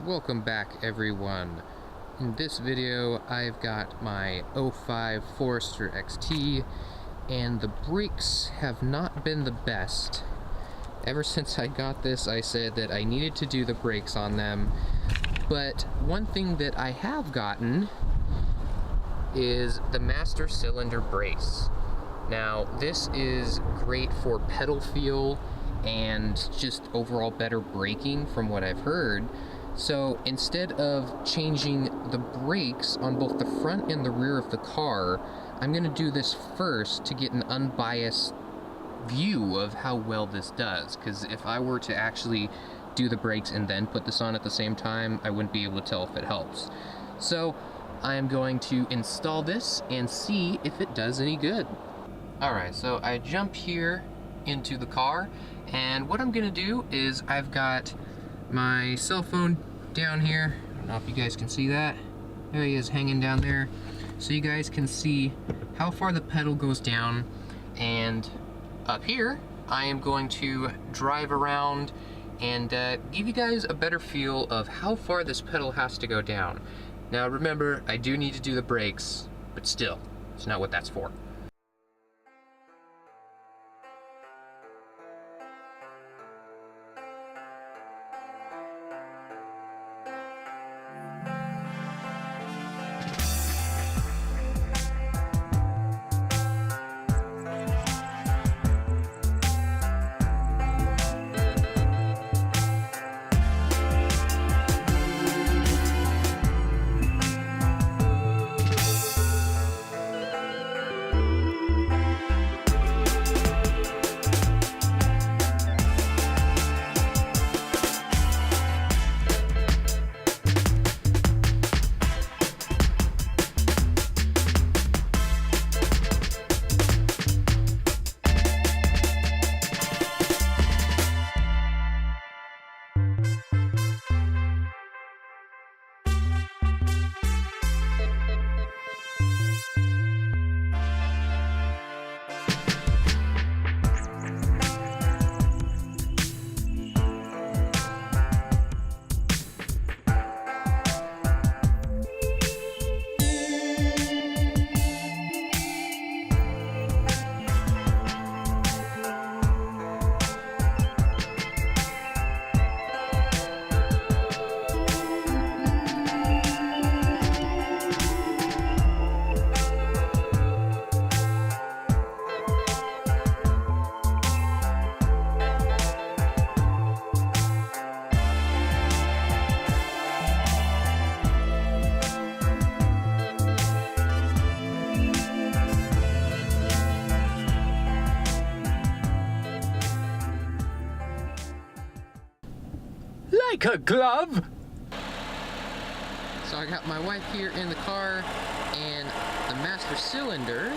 Welcome back, everyone. In this video I've got my 05 Forester XT and the brakes have not been the best. Ever since I got this I said that I needed to do the brakes on them, but one thing that I have gotten is the master cylinder brace. Now this is great for pedal feel and just overall better braking from what I've heard. So instead of changing the brakes on both the front and the rear of the car, I'm going to do this first to get an unbiased view of how well this does. Because if I were to actually do the brakes and then put this on at the same time, I wouldn't be able to tell if it helps. So I am going to install this and see if it does any good. Alright, so I jump here into the car, and what I'm going to do is I've got my cell phone down here. I don't know if you guys can see that. There he is hanging down there. So you guys can see how far the pedal goes down. And up here, I am going to drive around and give you guys a better feel of how far this pedal has to go down. Now remember, I do need to do the brakes, but still, it's not what that's for. Like a glove! So I got my wife here in the car, and the master cylinder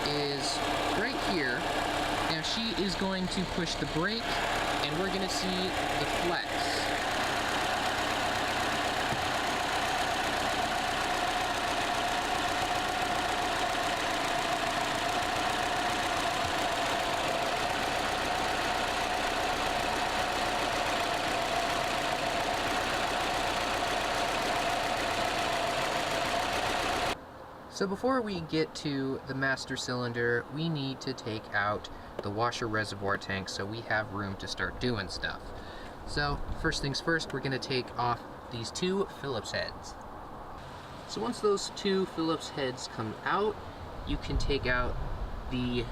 is right here. Now she is going to push the brake, and we're going to see the flex. So before we get to the master cylinder, we need to take out the washer reservoir tank so we have room to start doing stuff. So first things first, we're going to take off these two Phillips heads. So once those two Phillips heads come out, you can take out the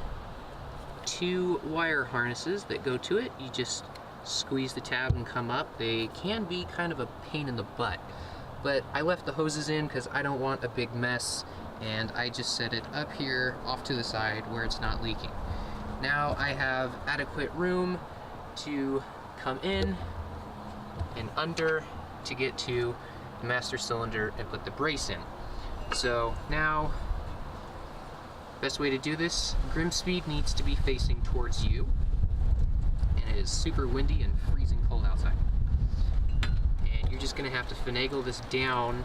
two wire harnesses that go to it. You just squeeze the tab and come up. They can be kind of a pain in the butt, but I left the hoses in because I don't want a big mess, and I just set it up here off to the side where it's not leaking. Now I have adequate room to come in and under to get to the master cylinder and put the brace in. So now, best way to do this, Grimmspeed needs to be facing towards you, and it is super windy and freezing cold outside. And you're just gonna have to finagle this down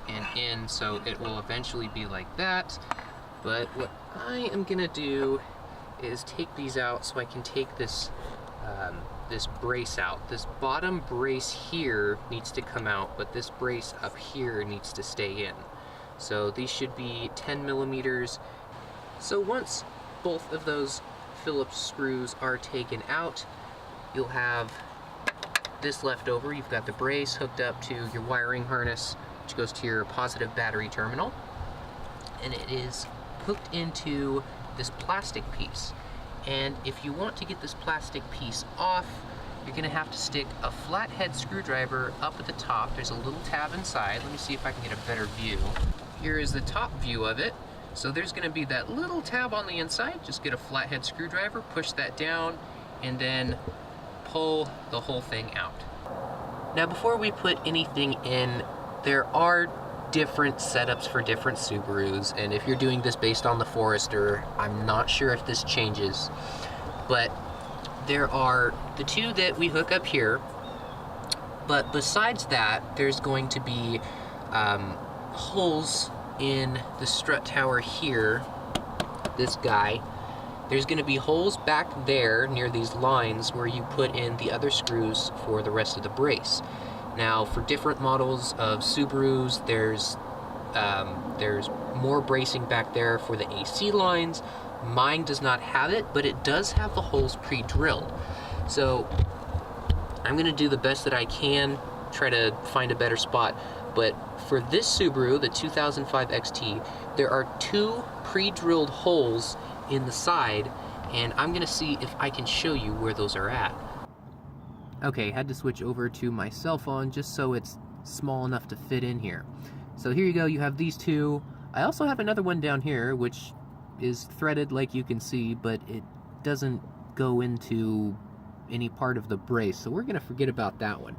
and in, so it will eventually be like that. But what I am gonna do is take these out so I can take this this brace out. This bottom brace here needs to come out, but this brace up here needs to stay in. So these should be 10 millimeters. So once both of those Phillips screws are taken out, you'll have this left over. You've got the brace hooked up to your wiring harness, which goes to your positive battery terminal, and it is hooked into this plastic piece. And if you want to get this plastic piece off, you're gonna have to stick a flathead screwdriver up at the top. There's a little tab inside. Let me see if I can get a better view. Here is the top view of it. So there's gonna be that little tab on the inside. Just get a flathead screwdriver, push that down, and then pull the whole thing out. Now before we put anything in, there are different setups for different Subarus, and if you're doing this based on the Forester, I'm not sure if this changes, but there are the two that we hook up here, but besides that, there's going to be holes in the strut tower here, this guy. There's going to be holes back there near these lines where you put in the other screws for the rest of the brace. Now, for different models of Subarus, there's more bracing back there for the AC lines. Mine does not have it, but it does have the holes pre-drilled. So I'm going to do the best that I can, try to find a better spot. But for this Subaru, the 2005 XT, there are 2 pre-drilled holes in the side, and I'm going to see if I can show you where those are at. Okay, had to switch over to my cell phone just so it's small enough to fit in here. So here you go, you have these 2. I also have another one down here, which is threaded like you can see, but it doesn't go into any part of the brace, so we're gonna forget about that one.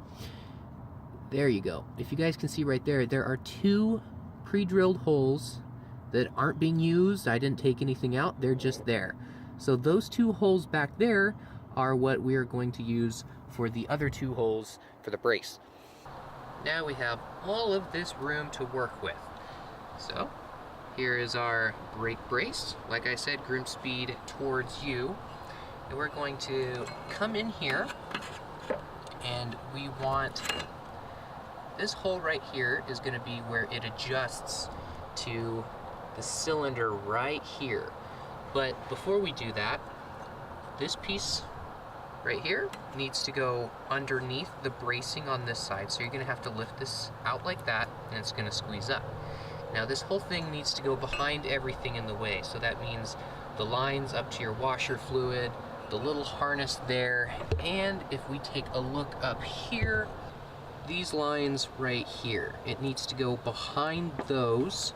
There you go. If you guys can see right there, there are 2 pre-drilled holes that aren't being used. I didn't take anything out, they're just there. So those 2 holes back there are what we are going to use for the other 2 holes for the brace. Now we have all of this room to work with. So here is our brake brace. Like I said, Grimmspeed towards you. And we're going to come in here, and we want this hole right here is going to be where it adjusts to the cylinder right here. But before we do that, this piece right here needs to go underneath the bracing on this side. So you're going to have to lift this out like that, and it's going to squeeze up. Now this whole thing needs to go behind everything in the way. So that means the lines up to your washer fluid, the little harness there, and if we take a look up here, these lines right here, it needs to go behind those,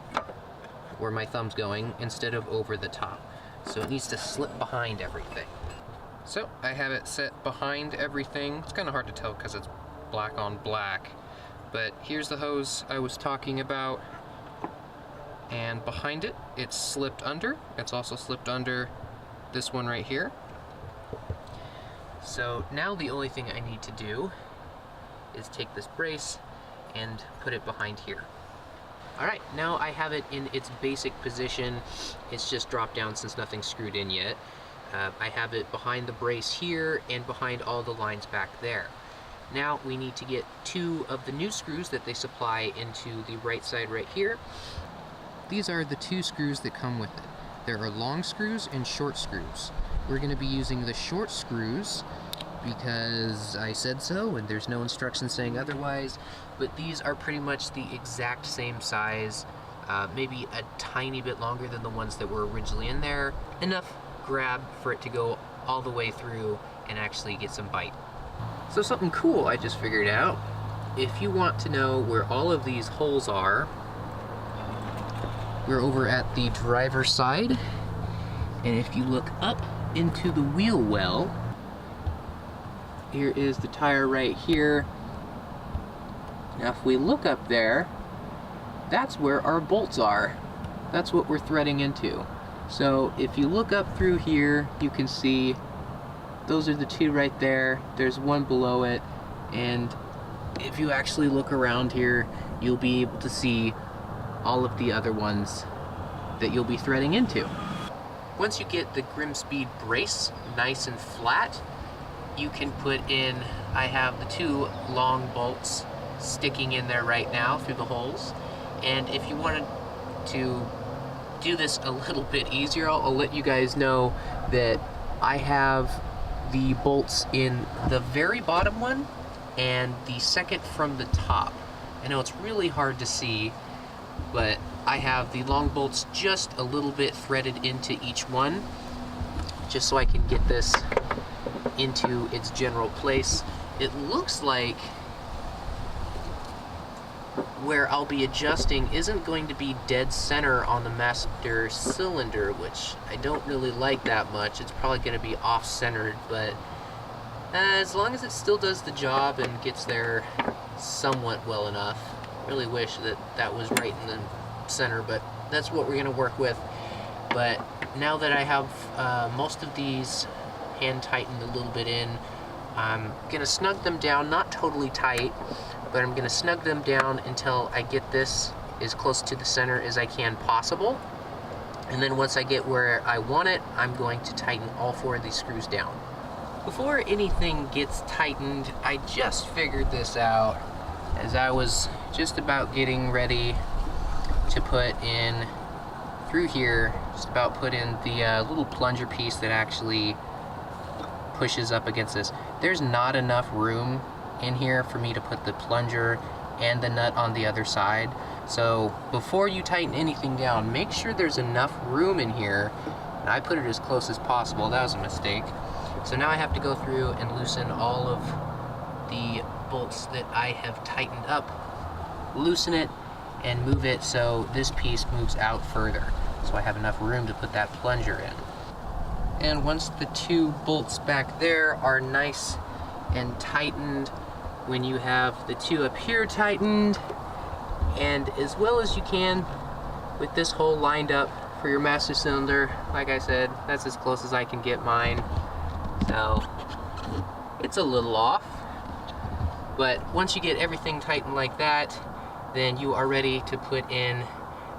where my thumb's going, instead of over the top. So it needs to slip behind everything. So I have it set behind everything. It's kind of hard to tell because it's black on black, but here's the hose I was talking about, and behind it, it's slipped under. It's also slipped under this one right here. So now the only thing I need to do is take this brace and put it behind here. Alright, now I have it in its basic position. It's just dropped down since nothing's screwed in yet. I have it behind the brace here and behind all the lines back there. Now we need to get 2 of the new screws that they supply into the right side right here. These are the 2 screws that come with it. There are long screws and short screws. We're going to be using the short screws because I said so, and there's no instructions saying otherwise, but these are pretty much the exact same size, maybe a tiny bit longer than the ones that were originally in there. Enough grab for it to go all the way through and actually get some bite. So something cool I just figured out. If you want to know where all of these holes are, we're over at the driver's side, and if you look up into the wheel well, here is the tire right here. Now if we look up there, that's where our bolts are. That's what we're threading into. So if you look up through here, you can see those are the 2 right there. There's one below it, and if you actually look around here, you'll be able to see all of the other ones that you'll be threading into. Once you get the Grimmspeed brace nice and flat, you can put in, I have the 2 long bolts sticking in there right now through the holes, and if you wanted to do this a little bit easier, I'll let you guys know that I have the bolts in the very bottom one and the second from the top. I know it's really hard to see, but I have the long bolts just a little bit threaded into each one, just so I can get this into its general place. It looks like where I'll be adjusting isn't going to be dead center on the master cylinder, which I don't really like that much. It's probably going to be off-centered, but as long as it still does the job and gets there somewhat well enough. Really wish that that was right in the center, but that's what we're going to work with. But now that I have most of these hand tightened a little bit in, I'm going to snug them down, not totally tight, but I'm going to snug them down until I get this as close to the center as I can possible. And then once I get where I want it, I'm going to tighten all 4 of these screws down. Before anything gets tightened, I just figured this out as I was just about getting ready to put in through here, just about put in the little plunger piece that actually pushes up against this. There's not enough room in here for me to put the plunger and the nut on the other side. So before you tighten anything down, make sure there's enough room in here. And I put it as close as possible. That was a mistake. So now I have to go through and loosen all of the bolts that I have tightened up, loosen it and move it so this piece moves out further, so I have enough room to put that plunger in. And once the 2 bolts back there are nice and tightened, when you have the 2 up here tightened, and as well as you can with this hole lined up for your master cylinder, like I said, that's as close as I can get mine. So it's a little off, but once you get everything tightened like that, then you are ready to put in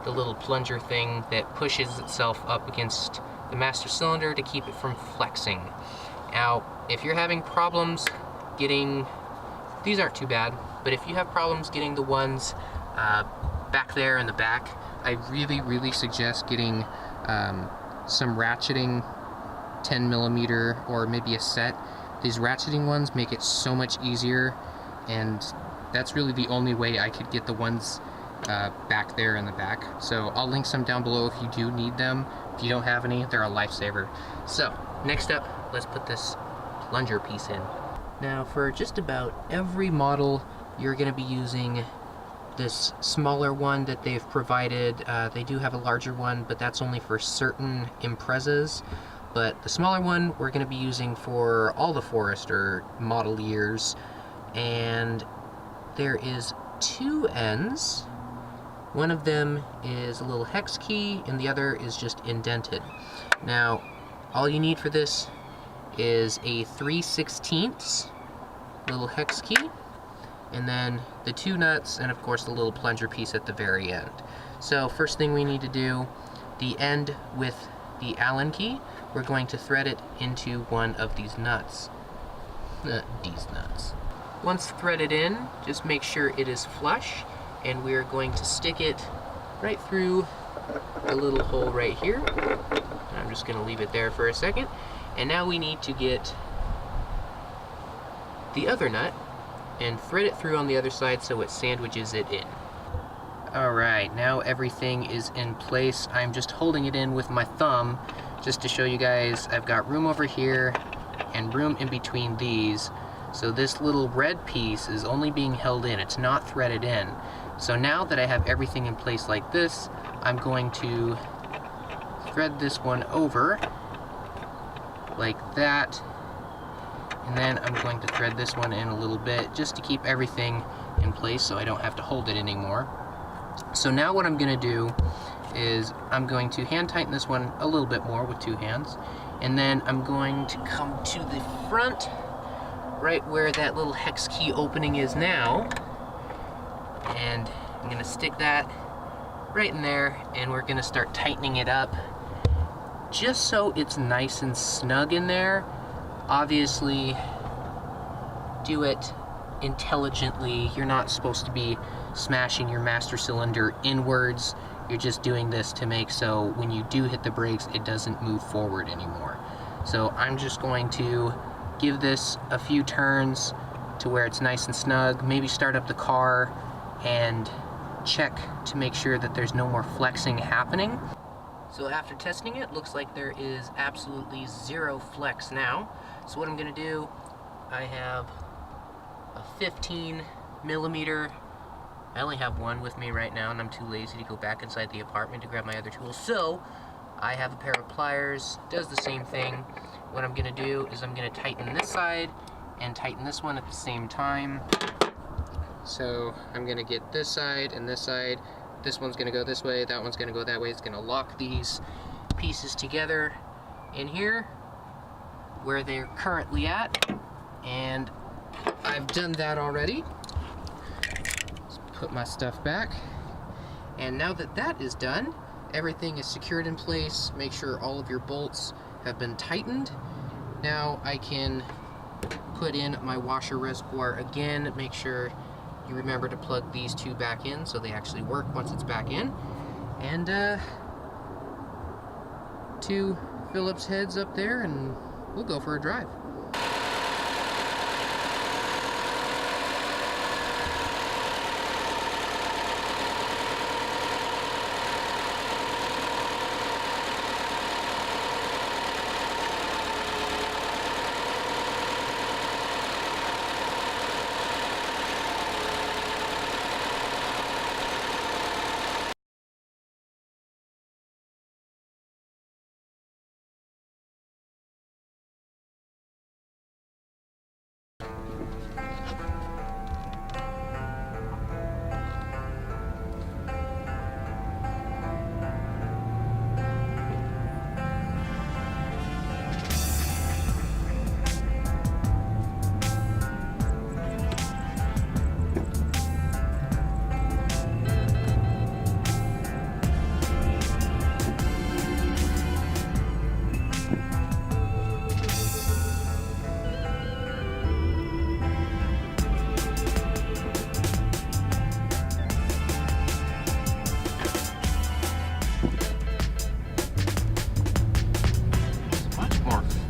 the little plunger thing that pushes itself up against the master cylinder to keep it from flexing. Now, if you're having problems getting, these aren't too bad, but if you have problems getting the ones back there in the back, I really suggest getting some ratcheting 10mm or maybe a set. These ratcheting ones make it so much easier, and that's really the only way I could get the ones back there in the back. So I'll link some down below if you do need them. If you don't have any, they're a lifesaver. So next up, let's put this plunger piece in. Now for just about every model, you're going to be using this smaller one that they've provided. They do have a larger one, but that's only for certain imprezas. But the smaller one we're going to be using for all the Forester model years. And there is 2 ends. One of them is a little hex key and the other is just indented. Now all you need for this is a 3/16 little hex key, and then the 2 nuts, and of course the little plunger piece at the very end. So first thing we need to do, the end with the Allen key, we're going to thread it into one of these nuts. Once threaded in, just make sure it is flush, and we're going to stick it right through the little hole right here. I'm just going to leave it there for a second. And now we need to get the other nut and thread it through on the other side so it sandwiches it in. Alright, now everything is in place. I'm just holding it in with my thumb just to show you guys I've got room over here and room in between these. So this little red piece is only being held in, it's not threaded in. So now that I have everything in place like this, I'm going to thread this one over like that, and then I'm going to thread this one in a little bit just to keep everything in place so I don't have to hold it anymore. So now what I'm going to do is I'm going to hand tighten this one a little bit more with 2 hands, and then I'm going to come to the front right where that little hex key opening is now, and I'm going to stick that right in there, and we're going to start tightening it up just so it's nice and snug in there. Obviously do it intelligently. You're not supposed to be smashing your master cylinder inwards. You're just doing this to make so when you do hit the brakes, it doesn't move forward anymore. So I'm just going to give this a few turns to where it's nice and snug, maybe start up the car and check to make sure that there's no more flexing happening. So after testing it, looks like there is absolutely zero flex now. So what I'm gonna do, I have a 15 millimeter. I only have one with me right now and I'm too lazy to go back inside the apartment to grab my other tools. So I have a pair of pliers, does the same thing. What I'm gonna do is I'm gonna tighten this side and tighten this one at the same time. So I'm gonna get this side and this side. This one's gonna go this way, that one's gonna go that way. It's gonna lock these pieces together in here where they're currently at. And I've done that already. Let's put my stuff back. And now that that is done, everything is secured in place. Make sure all of your bolts have been tightened. Now I can put in my washer reservoir again. Make sure you remember to plug these two back in so they actually work once it's back in. And 2 Phillips heads up there and we'll go for a drive.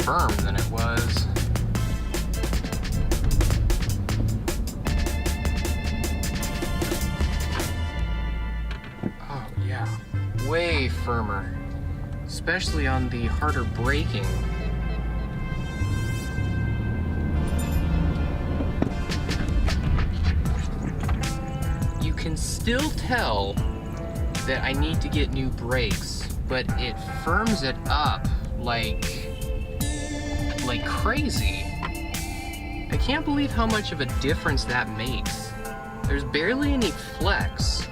Firm than it was. Oh yeah, way firmer, especially on the harder braking. You can still tell that I need to get new brakes, but it firms it up like crazy. I can't believe how much of a difference that makes. There's barely any flex.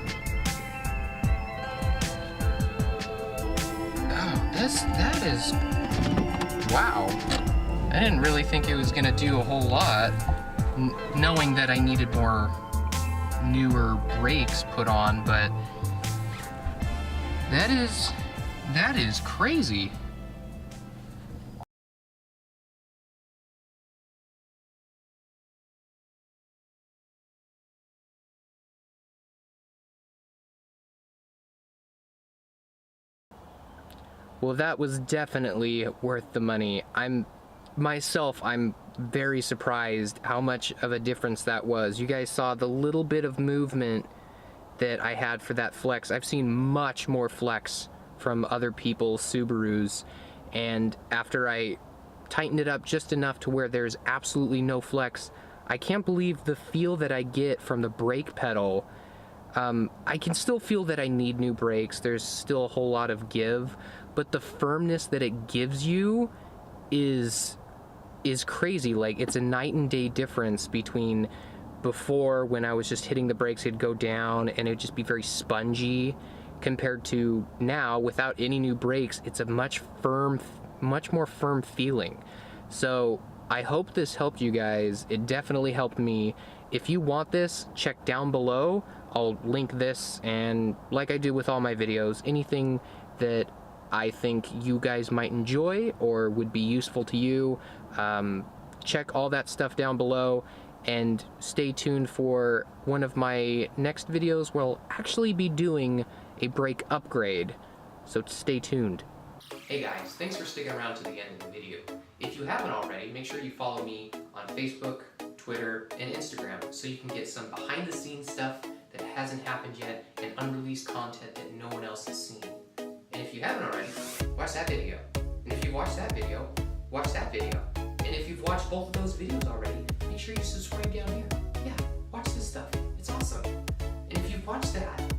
Oh, that is, wow. I didn't really think it was gonna do a whole lot, knowing that I needed more newer brakes put on, but that is crazy. Well, that was definitely worth the money. I'm very surprised how much of a difference that was. You guys saw the little bit of movement that I had for that flex. I've seen much more flex from other people's Subarus, and after I tightened it up just enough to where there's absolutely no flex, I can't believe the feel that I get from the brake pedal. I can still feel that I need new brakes. There's still a whole lot of give, but the firmness that it gives you is crazy. Like, it's a night and day difference between before, when I was just hitting the brakes, it'd go down and it'd just be very spongy, compared to now without any new brakes. It's a much more firm feeling. So I hope this helped you guys. It definitely helped me. If you want this, check down below. I'll link this, and like I do with all my videos, anything that I think you guys might enjoy or would be useful to you, check all that stuff down below. and stay tuned for one of my next videos where I'll actually be doing a brake upgrade, so stay tuned. Hey guys, thanks for sticking around to the end of the video. If you haven't already, make sure you follow me on Facebook, Twitter, and Instagram so you can get some behind the scenes stuff that hasn't happened yet and unreleased content that no one else has seen. And if you haven't already, watch that video. And if you watched that video, watch that video. And if you've watched both of those videos already, make sure you subscribe down here. Yeah, watch this stuff. It's awesome. And if you've watched that,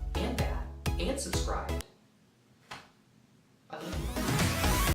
and subscribe,